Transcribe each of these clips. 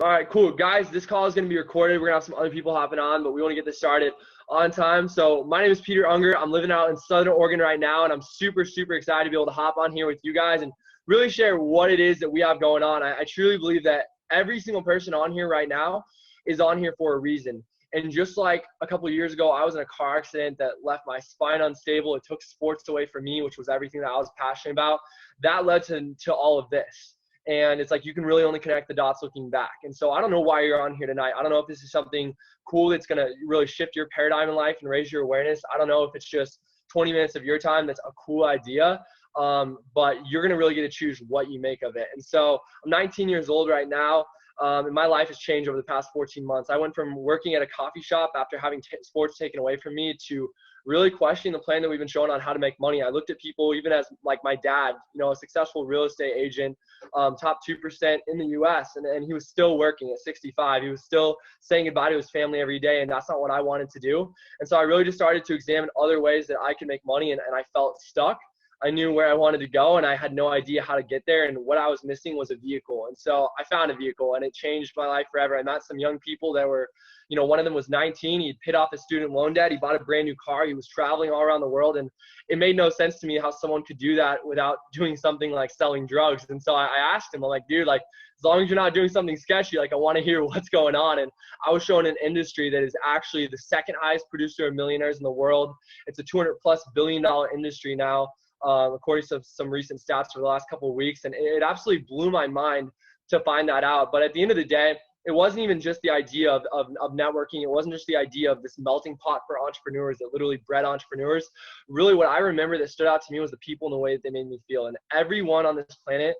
All right, cool. Guys, this call is going to be recorded. We're going to have some other people hopping on, but we want to get this started on time. So my name is Peter Unger. I'm living out in Southern Oregon right now, and I'm super, super excited to be able to hop on here with you guys and really share what it is that we have going on. I truly believe that every single person on here right now is on here for a reason. And just like a couple of years ago, I was in a car accident that left my spine unstable. It took sports away from me, which was everything that I was passionate about. That led to all of this. And it's like you can really only connect the dots looking back. And so I don't know why you're on here tonight. I don't know if this is something cool that's going to really shift your paradigm in life and raise your awareness. I don't know if it's just 20 minutes of your time. That's a cool idea. But you're going to really get to choose what you make of it. And so I'm 19 years old right now. And my life has changed over the past 14 months. I went from working at a coffee shop after having sports taken away from me to really questioning the plan that we've been showing on how to make money. I looked at people, even as like my dad, a successful real estate agent, top 2% in the US, and he was still working at 65. He was still saying goodbye to his family every day, and that's not what I wanted to do. And so I really just started to examine other ways that I could make money, and I felt stuck. I knew where I wanted to go, and I had no idea how to get there. And what I was missing was a vehicle. And so I found a vehicle, and it changed my life forever. I met some young people that were, one of them was 19. He'd paid off his student loan debt. He bought a brand new car. He was traveling all around the world. And it made no sense to me how someone could do that without doing something like selling drugs. And so I asked him, I'm like, dude, like, as long as you're not doing something sketchy, like, I want to hear what's going on. And I was showing an industry that is actually the second highest producer of millionaires in the world. It's a $200+ billion industry now, according to some recent stats for the last couple of weeks. And it absolutely blew my mind to find that out. But at the end of the day, it wasn't even just the idea of networking. It wasn't just the idea of this melting pot for entrepreneurs that literally bred entrepreneurs. Really, what I remember that stood out to me was the people and the way that they made me feel. And everyone on this planet,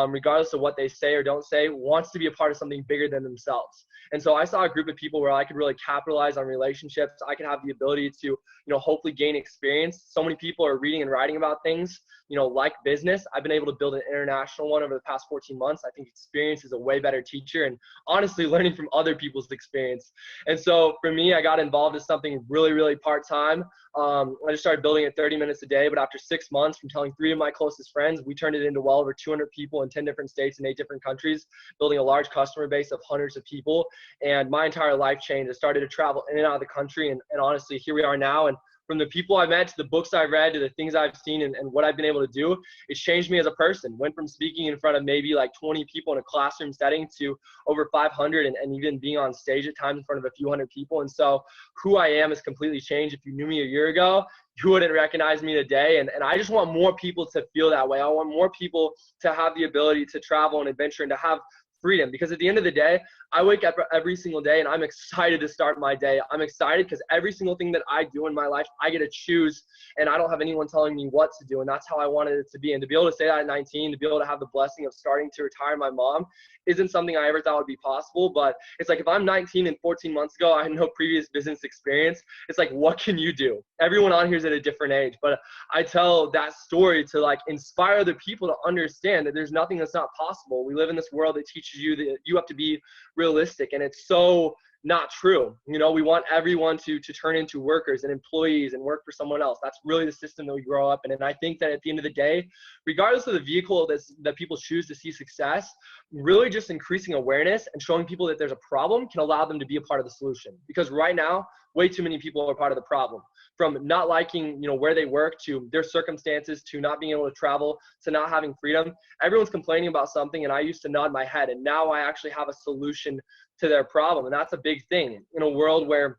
regardless of what they say or don't say, wants to be a part of something bigger than themselves. And so I saw a group of people where I could really capitalize on relationships. I could have the ability to, hopefully gain experience. So many people are reading and writing about things, like business. I've been able to build an international one over the past 14 months. I think experience is a way better teacher, and honestly, learning from other people's experience. And so for me, I got involved in something really, really part-time. I just started building it 30 minutes a day, but after 6 months, from telling 3 of my closest friends, we turned it into well over 200 people in 10 different states and 8 different countries, building a large customer base of hundreds of people. And my entire life changed. I started to travel in and out of the country. And honestly, here we are now. And from the people I met to the books I've read to the things I've seen and what I've been able to do, it's changed me as a person. Went from speaking in front of maybe like 20 people in a classroom setting to over 500 and even being on stage at times in front of a few hundred people. And so who I am has completely changed. If you knew me a year ago, you wouldn't recognize me today. And I just want more people to feel that way. I want more people to have the ability to travel and adventure and to have freedom, because at the end of the day, I wake up every single day and I'm excited to start my day. I'm excited because every single thing that I do in my life, I get to choose, and I don't have anyone telling me what to do. And that's how I wanted it to be. And to be able to say that at 19, to be able to have the blessing of starting to retire my mom isn't something I ever thought would be possible. But it's like, if I'm 19 and 14 months ago, I had no previous business experience. It's like, what can you do? Everyone on here is at a different age, but I tell that story to like inspire other people to understand that there's nothing that's not possible. We live in this world that teaches you that you have to be realistic, and it's so not true. We want everyone to turn into workers and employees and work for someone else. That's really the system that we grow up in. And I think that at the end of the day, regardless of the vehicle that people choose to see success, really just increasing awareness and showing people that there's a problem can allow them to be a part of the solution. Because right now, way too many people are part of the problem. From not liking, where they work, to their circumstances, to not being able to travel, to not having freedom. Everyone's complaining about something, and I used to nod my head, and now I actually have a solution to their problem. And that's a big thing in a world where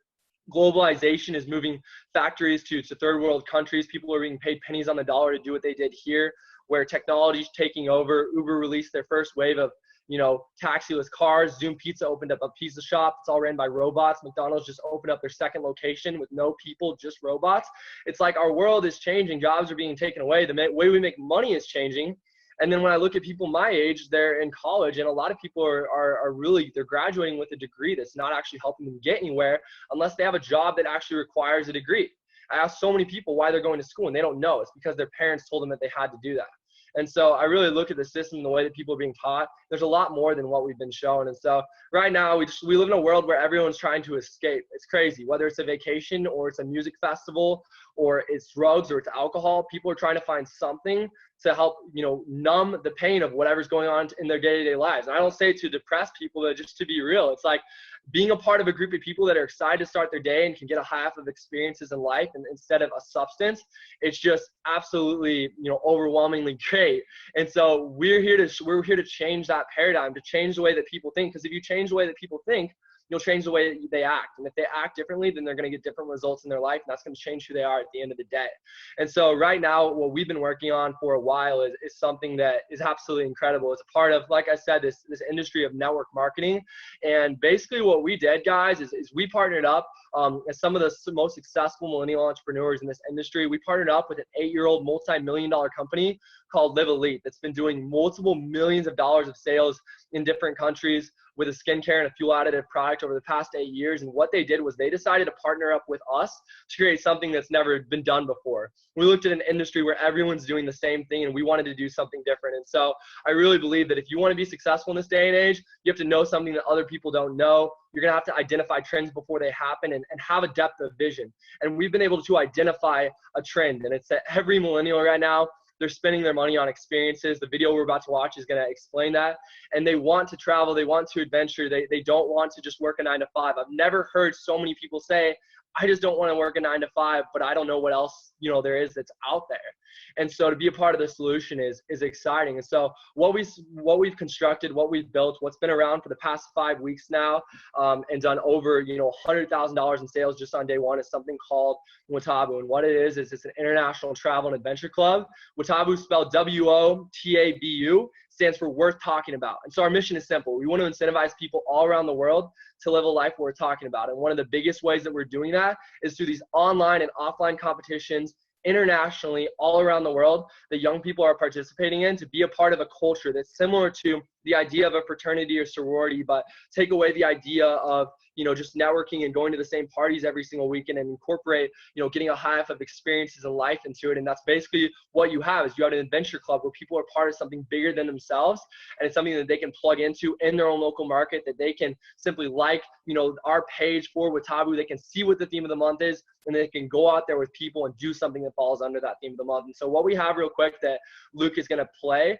globalization is moving factories to third world countries. People are being paid pennies on the dollar to do what they did here, where technology is taking over. Uber released their first wave of taxiless cars. Zoom Pizza opened up a pizza shop. It's all ran by robots. McDonald's just opened up their second location with no people, just robots. It's like our world is changing. Jobs are being taken away. The way we make money is changing. And then when I look at people my age, they're in college, and a lot of people are really, they're graduating with a degree that's not actually helping them get anywhere unless they have a job that actually requires a degree. I ask so many people why they're going to school, and they don't know. It's because their parents told them that they had to do that. And so I really look at the system, the way that people are being taught. There's a lot more than what we've been shown. And so right now we live in a world where everyone's trying to escape. It's crazy, whether it's a vacation or it's a music festival or it's drugs or it's alcohol. People are trying to find something to help, numb the pain of whatever's going on in their day-to-day lives. And I don't say it to depress people, but just to be real. It's like being a part of a group of people that are excited to start their day and can get a half of experiences in life and instead of a substance. It's just absolutely, overwhelmingly great. And so we're here to change that paradigm, to change the way that people think. Because if you change the way that people think, you'll change the way that they act. And if they act differently, then they're going to get different results in their life. And that's going to change who they are at the end of the day. And so right now, what we've been working on for a while is something that is absolutely incredible. It's a part of, like I said, this industry of network marketing. And basically what we did, guys, is we partnered up as some of the most successful millennial entrepreneurs in this industry. We partnered up with an 8-year-old multi-million-dollar company called Live Elite that's been doing multiple millions of dollars of sales in different countries with a skincare and a fuel additive product over the past 8 years. And what they did was they decided to partner up with us to create something that's never been done before. We looked at an industry where everyone's doing the same thing and we wanted to do something different. And so I really believe that if you want to be successful in this day and age, you have to know something that other people don't know. You're going to have to identify trends before they happen and have a depth of vision. And we've been able to identify a trend. And it's that every millennial right now, they're spending their money on experiences. The video we're about to watch is going to explain that. And they want to travel. They want to adventure. They don't want to just work a 9 to 5. I've never heard so many people say, I just don't want to work a 9 to 5, but I don't know what else, there is that's out there. And so to be a part of the solution is exciting. And so what we've constructed, what we've built, what's been around for the past 5 weeks now, and done over, $100,000 in sales just on day one is something called WoTaBu. And what it is it's an international travel and adventure club. WoTaBu, spelled WoTaBu, stands for worth talking about. And so our mission is simple. We want to incentivize people all around the world to live a life worth talking about. And one of the biggest ways that we're doing that is through these online and offline competitions internationally all around the world that young people are participating in, to be a part of a culture that's similar to the idea of a fraternity or sorority, but take away the idea of, just networking and going to the same parties every single weekend and incorporate, getting a half of experiences in life into it. And that's basically what you have, is you have an adventure club where people are part of something bigger than themselves. And it's something that they can plug into in their own local market, that they can simply our page for WoTaBu. They can see what the theme of the month is, and they can go out there with people and do something that falls under that theme of the month. And so what we have real quick that Luke is going to play,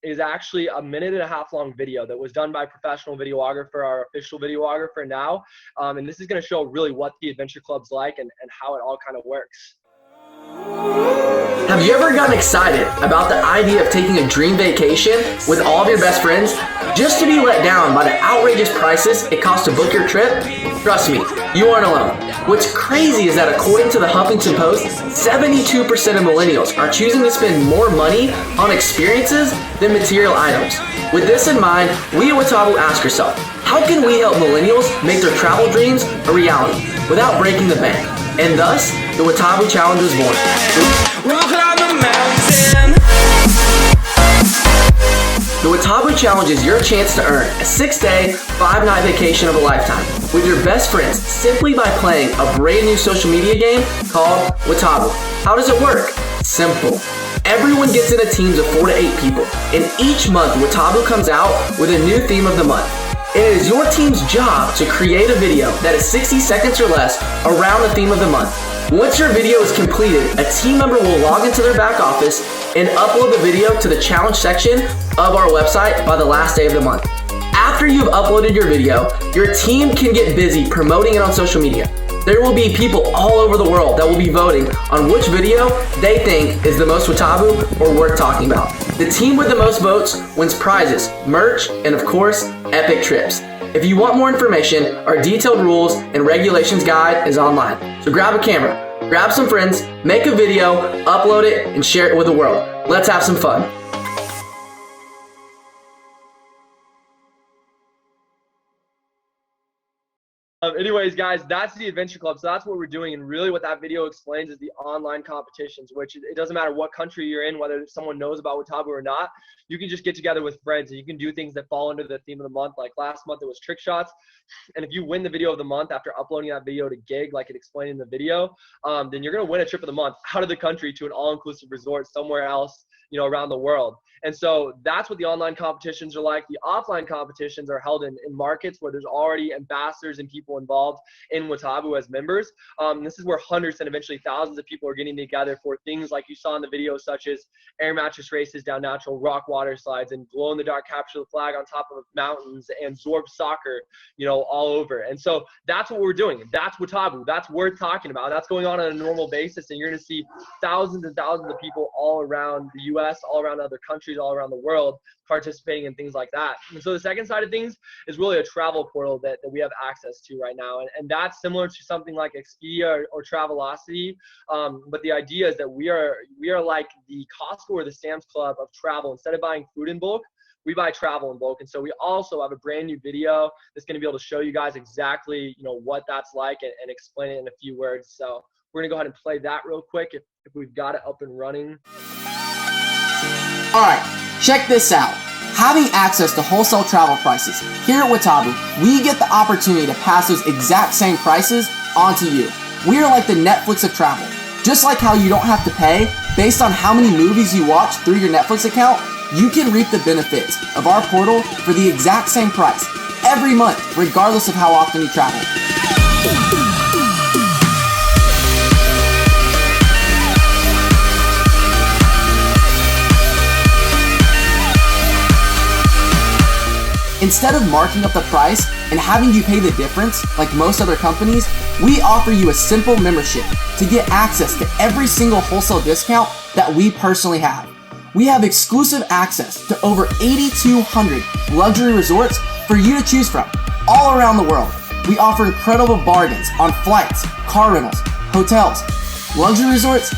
is actually a 1.5-minute long video that was done by a professional videographer, our official videographer now. And this is going to show really what the adventure club's like and how it all kind of works. Have you ever gotten excited about the idea of taking a dream vacation with all of your best friends just to be let down by the outrageous prices it costs to book your trip? Trust me, you aren't alone. What's crazy is that according to the Huffington Post, 72% of millennials are choosing to spend more money on experiences than material items. With this in mind, we at WoTaBu ask ourselves, how can we help millennials make their travel dreams a reality without breaking the bank? And thus, the WoTaBu Challenge was born. The WoTaBu Challenge is your chance to earn a 6-day, 5-night vacation of a lifetime with your best friends simply by playing a brand new social media game called WoTaBu. How does it work? Simple. Everyone gets into teams of 4 to 8 people, and each month WoTaBu comes out with a new theme of the month. It is your team's job to create a video that is 60 seconds or less around the theme of the month. Once your video is completed, a team member will log into their back office and upload the video to the challenge section of our website by the last day of the month. After you've uploaded your video, your team can get busy promoting it on social media. There will be people all over the world that will be voting on which video they think is the most WoTaBu or worth talking about. The team with the most votes wins prizes, merch, and of course, epic trips. If you want more information, our detailed rules and regulations guide is online. So grab a camera, grab some friends, make a video, upload it, and share it with the world. Let's have some fun. Anyways, guys, that's the adventure club. So that's what we're doing. And really what that video explains is the online competitions, which it doesn't matter what country you're in, whether someone knows about WoTaBu or not, you can just get together with friends and you can do things that fall under the theme of the month. Like last month, it was trick shots. And if you win the video of the month after uploading that video to Gig, like it explained in the video, then you're going to win a trip of the month out of the country to an all-inclusive resort somewhere else, around the world. And so that's what the online competitions are like. The offline competitions are held in markets where there's already ambassadors and people involved in WoTaBu as members. This is where hundreds and eventually thousands of people are getting together for things like you saw in the video, such as air mattress races down natural rock water slides, and glow in the dark capture the flag on top of mountains, and Zorb soccer, all over. And so that's what we're doing. That's WoTaBu. That's worth talking about. That's going on a normal basis, and you're going to see thousands and thousands of people all around the U.S., all around other countries, all around the world participating in things like that. And so the second side of things is really a travel portal that we have access to right now. And that's similar to something like Expedia or Travelocity. But the idea is that we are like the Costco or the Sam's Club of travel. Instead of buying food in bulk, we buy travel in bulk. And so we also have a brand new video that's going to be able to show you guys exactly, what that's like and explain it in a few words. So we're going to go ahead and play that real quick if we've got it up and running. All right, check this out. Having access to wholesale travel prices, here at WoTaBu, we get the opportunity to pass those exact same prices onto you. We are like the Netflix of travel. Just like how you don't have to pay based on how many movies you watch through your Netflix account, you can reap the benefits of our portal for the exact same price every month, regardless of how often you travel. Instead of marking up the price and having you pay the difference like most other companies, we offer you a simple membership to get access to every single wholesale discount that we personally have. We have exclusive access to over 8,200 luxury resorts for you to choose from all around the world. We offer incredible bargains on flights, car rentals, hotels, luxury resorts,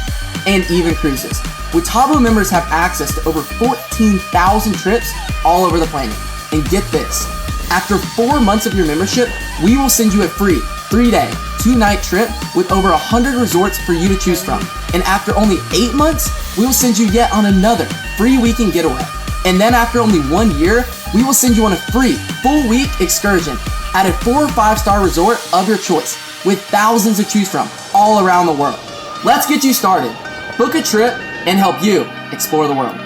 and even cruises. WoTaBu members have access to over 14,000 trips all over the planet. And get this, after 4 months of your membership, we will send you a free 3-day, 2-night trip with over 100 resorts for you to choose from. And after only 8 months, we will send you yet on another free weekend getaway. And then after only 1 year, we will send you on a free full week excursion at a 4 or 5-star resort of your choice with thousands to choose from all around the world. Let's get you started. Book a trip and help you explore the world.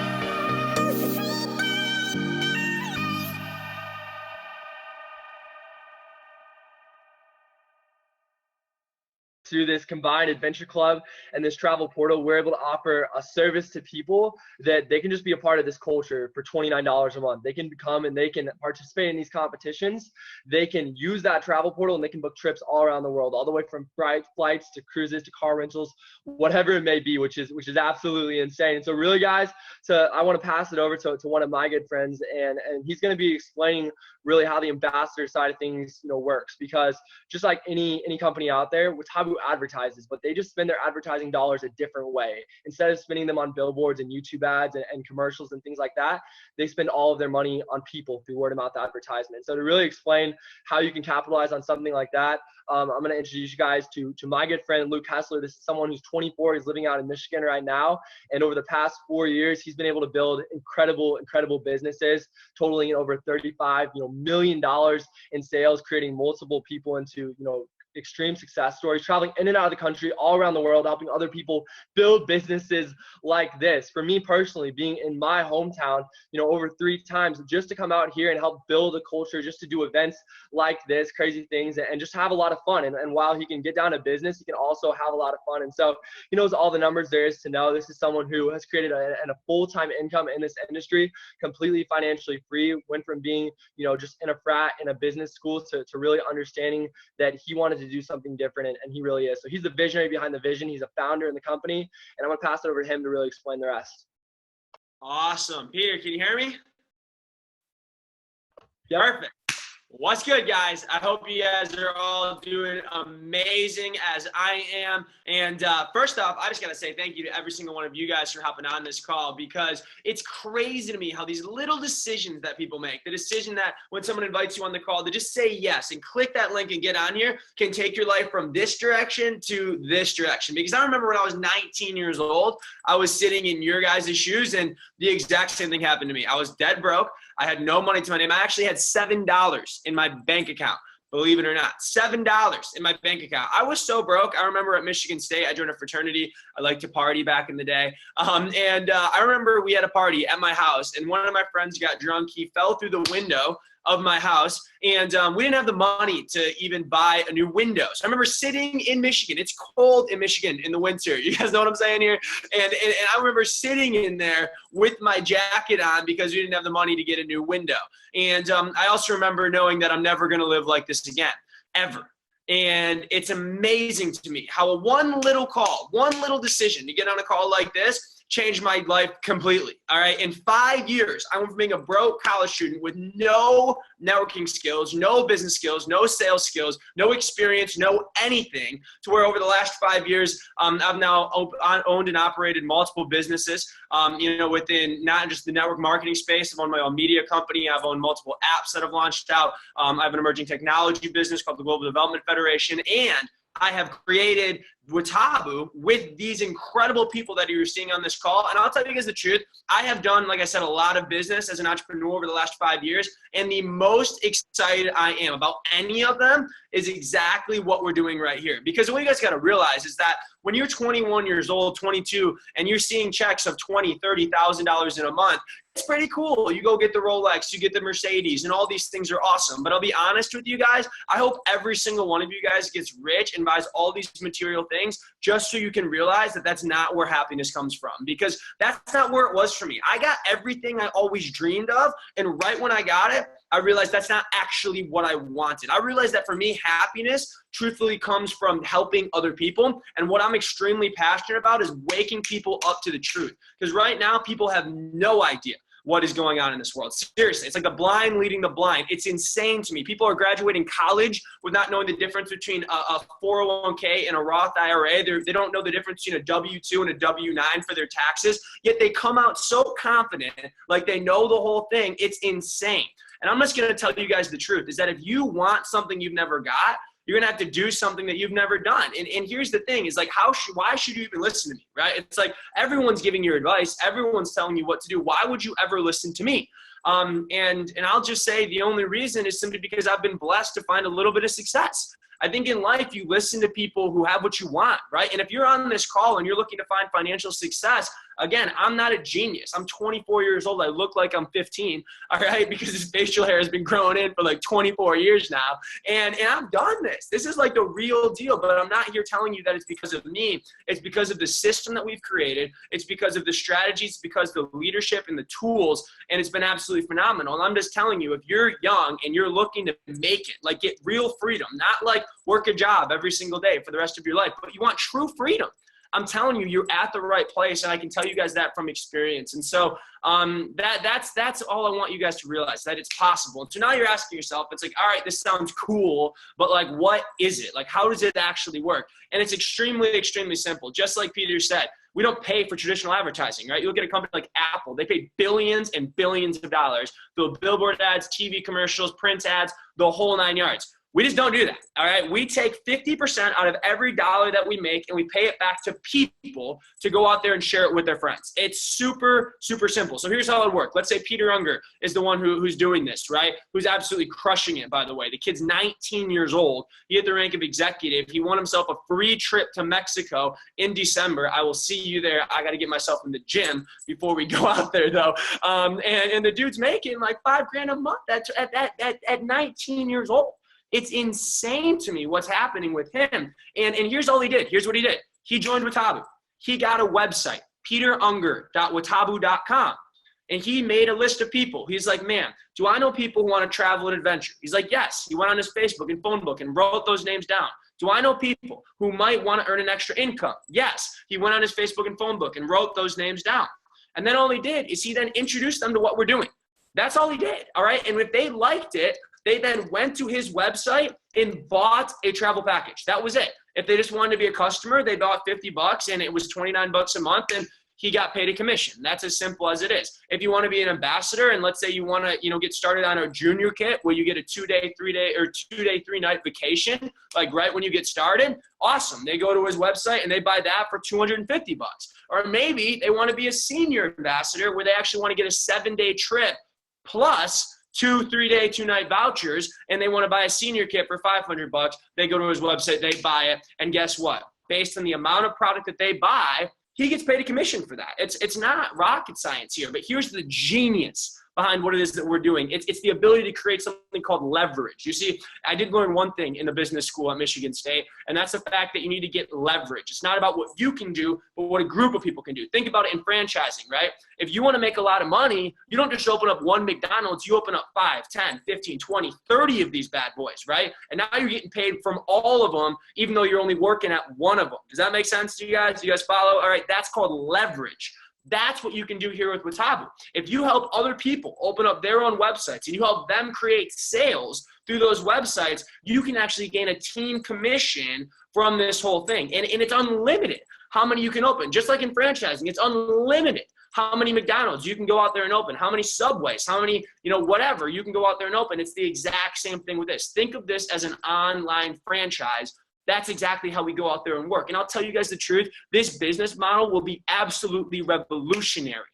Through this combined adventure club and this travel portal, we're able to offer a service to people that they can just be a part of this culture for $29 a month. They can come and they can participate in these competitions. They can use that travel portal and they can book trips all around the world, all the way from flights to cruises to car rentals, whatever it may be, which is absolutely insane. And so really, guys, I want to pass it over to one of my good friends, and he's going to be explaining really how the ambassador side of things works, because just like any company out there, WoTaBu advertises, but they just spend their advertising dollars a different way. Instead of spending them on billboards and YouTube ads and commercials and things like that, they spend all of their money on people through word of mouth advertisement. So to really explain how you can capitalize on something like that, I'm going to introduce you guys to my good friend Luke Hessler. This is someone who's 24. He's living out in Michigan right now, and over the past 4 years, he's been able to build incredible businesses totaling over $35 million in sales, creating multiple people into extreme success stories, traveling in and out of the country, all around the world, helping other people build businesses like this. For me personally, being in my hometown, over 3 times, just to come out here and help build a culture, just to do events like this, crazy things, and just have a lot of fun. And while he can get down to business, he can also have a lot of fun. And so he knows all the numbers there is to know. This is someone who has created a full-time income in this industry, completely financially free, went from being, just in a frat in a business school to really understanding that he wanted to do something different, and he really is. So he's the visionary behind the vision. He's a founder in the company, and I'm going to pass it over to him to really explain the rest. Awesome. Peter, can you hear me? Yep. Perfect. What's good, guys? I hope you guys are all doing amazing as I am. And first off, I just got to say thank you to every single one of you guys for hopping on this call, because it's crazy to me how these little decisions that people make, the decision that when someone invites you on the call to just say yes and click that link and get on here, can take your life from this direction to this direction. Because I remember when I was 19 years old, I was sitting in your guys' shoes, and the exact same thing happened to me. I was dead broke. I had no money to my name. I actually had $7 in my bank account. believe it or not, $7 in my bank account. I was so broke. I remember at Michigan State, I joined a fraternity. I liked to party back in the day. I remember we had a party at my house, and one of my friends got drunk. He fell through the window of my house, and we didn't have the money to even buy a new window. So I remember sitting in Michigan. It's cold in Michigan in the winter. You guys know what I'm saying here? And I remember sitting in there with my jacket on because we didn't have the money to get a new window. And I also remember knowing that I'm never going to live like this again, ever. And it's amazing to me how one little call, one little decision to get on a call like this changed my life completely. All right. In 5 years, I went from being a broke college student with no networking skills, no business skills, no sales skills, no experience, no anything, to where over the last 5 years, I've now owned and operated multiple businesses, within not just the network marketing space. I've owned my own media company. I've owned multiple apps that I've launched out. I have an emerging technology business called the Global Development Federation. And I have created WoTaBu with these incredible people that you're seeing on this call. And I'll tell you guys the truth. I have done, like I said, a lot of business as an entrepreneur over the last 5 years. And the most excited I am about any of them is exactly what we're doing right here. Because what you guys got to realize is that when you're 21 years old, 22, and you're seeing checks of $20,000, $30,000 in a month, it's pretty cool. You go get the Rolex, you get the Mercedes, and all these things are awesome. But I'll be honest with you guys, I hope every single one of you guys gets rich and buys all these material things just so you can realize that that's not where happiness comes from, because that's not where it was for me. I got everything I always dreamed of, and right when I got it, I realized that's not actually what I wanted. I realized that for me, happiness truthfully comes from helping other people. And what I'm extremely passionate about is waking people up to the truth. Because right now, people have no idea what is going on in this world. Seriously, it's like the blind leading the blind. It's insane to me. People are graduating college with not knowing the difference between a 401k and a Roth IRA. They don't know the difference between a W-2 and a W-9 for their taxes, yet they come out so confident, like they know the whole thing. It's insane. And I'm just going to tell you guys the truth, is that if you want something you've never got, you're going to have to do something that you've never done. And here's the thing, is like, why should you even listen to me, right? It's like everyone's giving you advice. Everyone's telling you what to do. Why would you ever listen to me? And I'll just say the only reason is simply because I've been blessed to find a little bit of success. I think in life, you listen to people who have what you want, right? And if you're on this call and you're looking to find financial success, again, I'm not a genius. I'm 24 years old. I look like I'm 15, all right? Because this facial hair has been growing in for like 24 years now. And I've done this. This is like the real deal, but I'm not here telling you that it's because of me. It's because of the system that we've created. It's because of the strategies, because of the leadership and the tools, and it's been absolutely phenomenal. And I'm just telling you, if you're young and you're looking to make it, like get real freedom, not like work a job every single day for the rest of your life, but you want true freedom, I'm telling you, you're at the right place, and I can tell you guys that from experience. And so that's all I want you guys to realize, that it's possible. And so now you're asking yourself, it's like, all right, this sounds cool, but like, what is it? Like, how does it actually work? And it's extremely, extremely simple. Just like Peter said, we don't pay for traditional advertising, right? You look at a company like Apple, they pay billions and billions of dollars through billboard ads, TV commercials, print ads, the whole 9 yards. We just don't do that, all right? We take 50% out of every dollar that we make, and we pay it back to people to go out there and share it with their friends. It's super, super simple. So here's how it would work. Let's say Peter Unger is the one who's doing this, right? Who's absolutely crushing it, by the way. The kid's 19 years old. He hit the rank of executive. He won himself a free trip to Mexico in December. I will see you there. I got to get myself in the gym before we go out there, though. And the dude's making like $5,000 a month at 19 years old. It's insane to me what's happening with him. And here's all he did. Here's what he did. He joined WoTaBu. He got a website, peterunger.wotabu.com. And he made a list of people. He's like, man, do I know people who want to travel and adventure? He's like, yes. He went on his Facebook and phone book and wrote those names down. Do I know people who might want to earn an extra income? Yes. He went on his Facebook and phone book and wrote those names down. And then all he did is he then introduced them to what we're doing. That's all he did, all right? And if they liked it, they then went to his website and bought a travel package. That was it. If they just wanted to be a customer, they bought $50 and it was $29 a month, and he got paid a commission. That's as simple as it is. If you want to be an ambassador, and let's say you want to, get started on a junior kit where you get a 2-day, 3-day, or 2-day, 3-night vacation, like right when you get started, awesome. They go to his website and they buy that for $250. Or maybe they want to be a senior ambassador where they actually want to get a 7-day trip plus 2 3-day, 2-night vouchers and they want to buy a senior kit for $500, they go to his website, they buy it, and guess what? Based on the amount of product that they buy, he gets paid a commission for that. It's not rocket science here, but here's the genius behind what it is that we're doing. It's the ability to create something called leverage. You see, I did learn one thing in the business school at Michigan State, and that's the fact that you need to get leverage. It's not about what you can do, but what a group of people can do. Think about it in franchising, right? If you want to make a lot of money, you don't just open up one McDonald's, you open up 5, 10, 15, 20, 30 of these bad boys, right? And now you're getting paid from all of them, even though you're only working at one of them. Does that make sense to you guys? Do you guys follow? All right, that's called leverage. That's what you can do here with WoTaBu. If you help other people open up their own websites and you help them create sales through those websites, you can actually gain a team commission from this whole thing. And it's unlimited how many you can open. Just like in franchising, it's unlimited how many McDonald's you can go out there and open, how many Subways, how many, whatever you can go out there and open. It's the exact same thing with this. Think of this as an online franchise. That's exactly how we go out there and work. And I'll tell you guys the truth, this business model will be absolutely revolutionary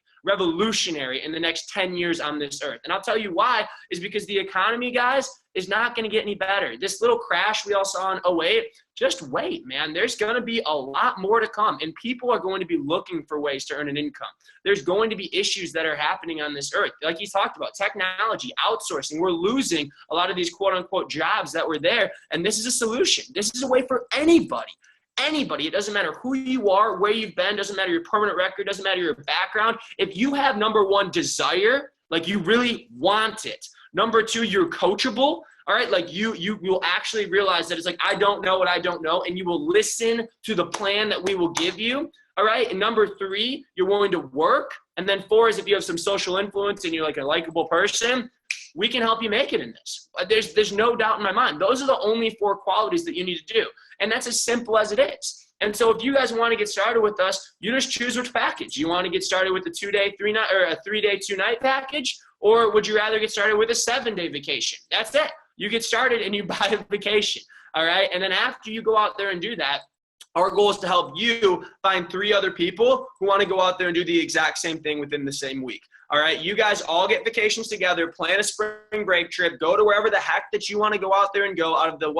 in the next 10 years on this earth. And I'll tell you why, is because the economy, guys, is not going to get any better. This little crash we all saw in 2008, just wait, man. There's going to be a lot more to come, and people are going to be looking for ways to earn an income. There's going to be issues that are happening on this earth. Like he talked about, technology, outsourcing. We're losing a lot of these quote-unquote jobs that were there, and this is a solution. This is a way for anybody. It doesn't matter who you are, where you've been, doesn't matter your permanent record, doesn't matter your background. If you have number one, desire, like you really want it. Number two, you're coachable. All right, like you will actually realize that it's like, I don't know what I don't know, and you will listen to the plan that we will give you. All right, and number three, you're willing to work. And then 4 is if you have some social influence and you're like a likable person, we can help you make it in this. There's no doubt in my mind. Those are the only 4 qualities that you need to do. And that's as simple as it is. And so if you guys want to get started with us, you just choose which package. You want to get started with the 2-day, 3-night, or a 3-day, 2-night package, or would you rather get started with a 7-day vacation? That's it. You get started and you buy a vacation. All right. And then after you go out there and do that, our goal is to help you find 3 other people who want to go out there and do the exact same thing within the same week. All right, you guys all get vacations together, plan a spring break trip, go to wherever the heck that you want to go out there and go out of the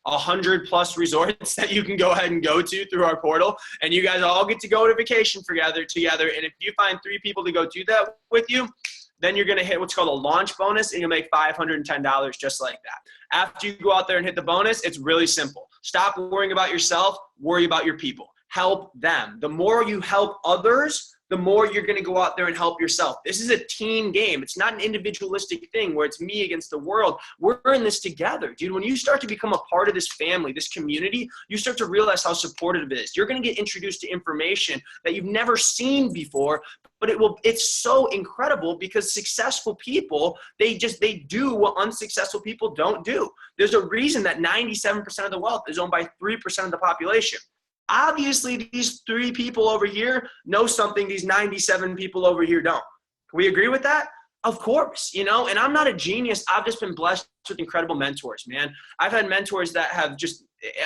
100+ resorts that you can go ahead and go to through our portal. And you guys all get to go to vacation together. And if you find 3 people to go do that with you, then you're going to hit what's called a launch bonus, and you'll make $510 just like that. After you go out there and hit the bonus, it's really simple. Stop worrying about yourself, worry about your people. Help them. The more you help others, the more you're going to go out there and help yourself. This is a team game. It's not an individualistic thing where it's me against the world. We're in this together, dude. When you start to become a part of this family, this community, you start to realize how supportive it is. You're going to get introduced to information that you've never seen before, but it's so incredible because successful people, they do what unsuccessful people don't do. There's a reason that 97% of the wealth is owned by 3% of the population. Obviously, these 3 people over here know something these 97 people over here don't. Can we agree with that? Of course, and I'm not a genius. I've just been blessed with incredible mentors, man. I've had mentors that have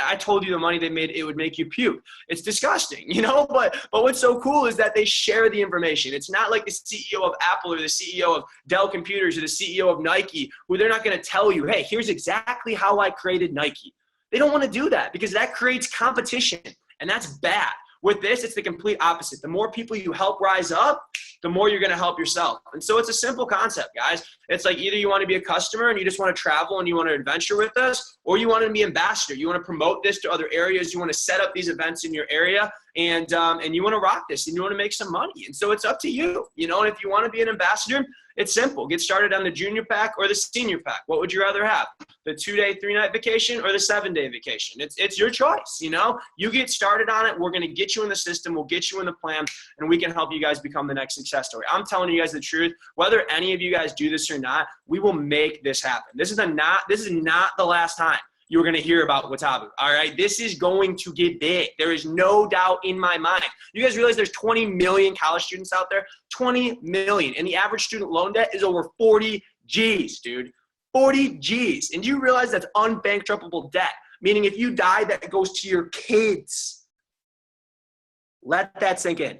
I told you the money they made, it would make you puke. It's disgusting, but what's so cool is that they share the information. It's not like the CEO of Apple or the CEO of Dell Computers or the CEO of Nike, who they're not going to tell you, hey, here's exactly how I created Nike. They don't want to do that because that creates competition. And that's bad. With this, it's the complete opposite. The more people you help rise up, the more you're going to help yourself. And so it's a simple concept, guys. It's like either you want to be a customer and you just want to travel and you want to adventure with us, or you want to be ambassador. You want to promote this to other areas. You want to set up these events in your area, and you want to rock this and you want to make some money. And so it's up to you. And if you want to be an ambassador, it's simple. Get started on the junior pack or the senior pack. What would you rather have? The 2-day, 3-night vacation or the 7-day vacation? It's your choice. You get started on it. We're going to get you in the system. We'll get you in the plan, and we can help you guys become the next success story. I'm telling you guys the truth. Whether any of you guys do this or not, we will make this happen. This is not the last time you're going to hear about WoTaBu. All right. This is going to get big. There is no doubt in my mind. You guys realize there's 20 million college students out there? 20 million. And the average student loan debt is over 40 G's, dude. 40 G's. And do you realize that's unbankrupt debt? Meaning if you die, that goes to your kids. Let that sink in.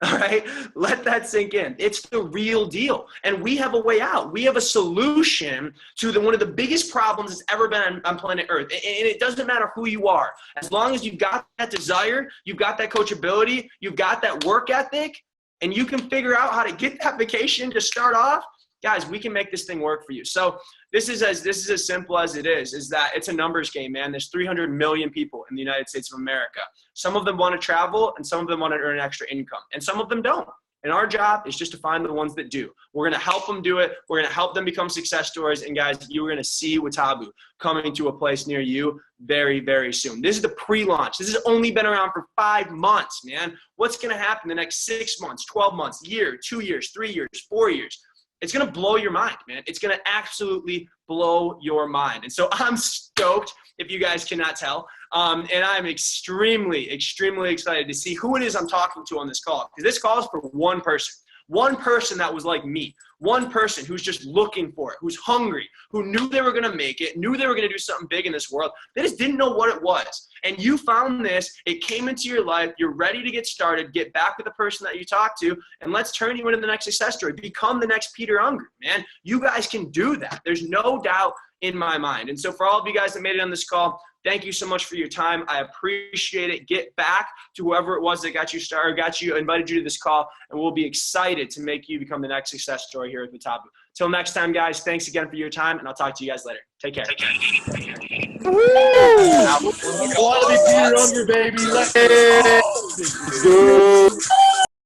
All right, let that sink in. It's the real deal. And we have a way out. We have a solution to one of the biggest problems that's ever been on planet Earth. And it doesn't matter who you are. As long as you've got that desire, you've got that coachability, you've got that work ethic, and you can figure out how to get that vacation to start off, guys, we can make this thing work for you. So this is as simple as it is that it's a numbers game, man. There's 300 million people in the United States of America. Some of them want to travel and some of them want to earn extra income and some of them don't. And our job is just to find the ones that do. We're going to help them do it. We're going to help them become success stories. And guys, you're going to see WoTaBu coming to a place near you very, very soon. This is the pre-launch. This has only been around for 5 months, man. What's going to happen the next 6 months, 12 months, year, 2 years, 3 years, 4 years? It's going to blow your mind, man. It's going to absolutely blow your mind. And so I'm stoked, if you guys cannot tell. And I'm extremely, extremely excited to see who it is I'm talking to on this call. Because this call is for one person that was like me, one person who's just looking for it, who's hungry, who knew they were going to make it, knew they were going to do something big in this world. They just didn't know what it was. And you found this, it came into your life, you're ready to get started, get back with the person that you talked to, and let's turn you into the next success story. Become the next Peter Unger, man. You guys can do that. There's no doubt in my mind. And so for all of you guys that made it on this call, thank you so much for your time. I appreciate it. Get back to whoever it was that got you started, invited you to this call, and we'll be excited to make you become the next success story here at WoTaBu. Till next time, guys, thanks again for your time, and I'll talk to you guys later. Take care. I want to be Peter Unger, baby. Let's go.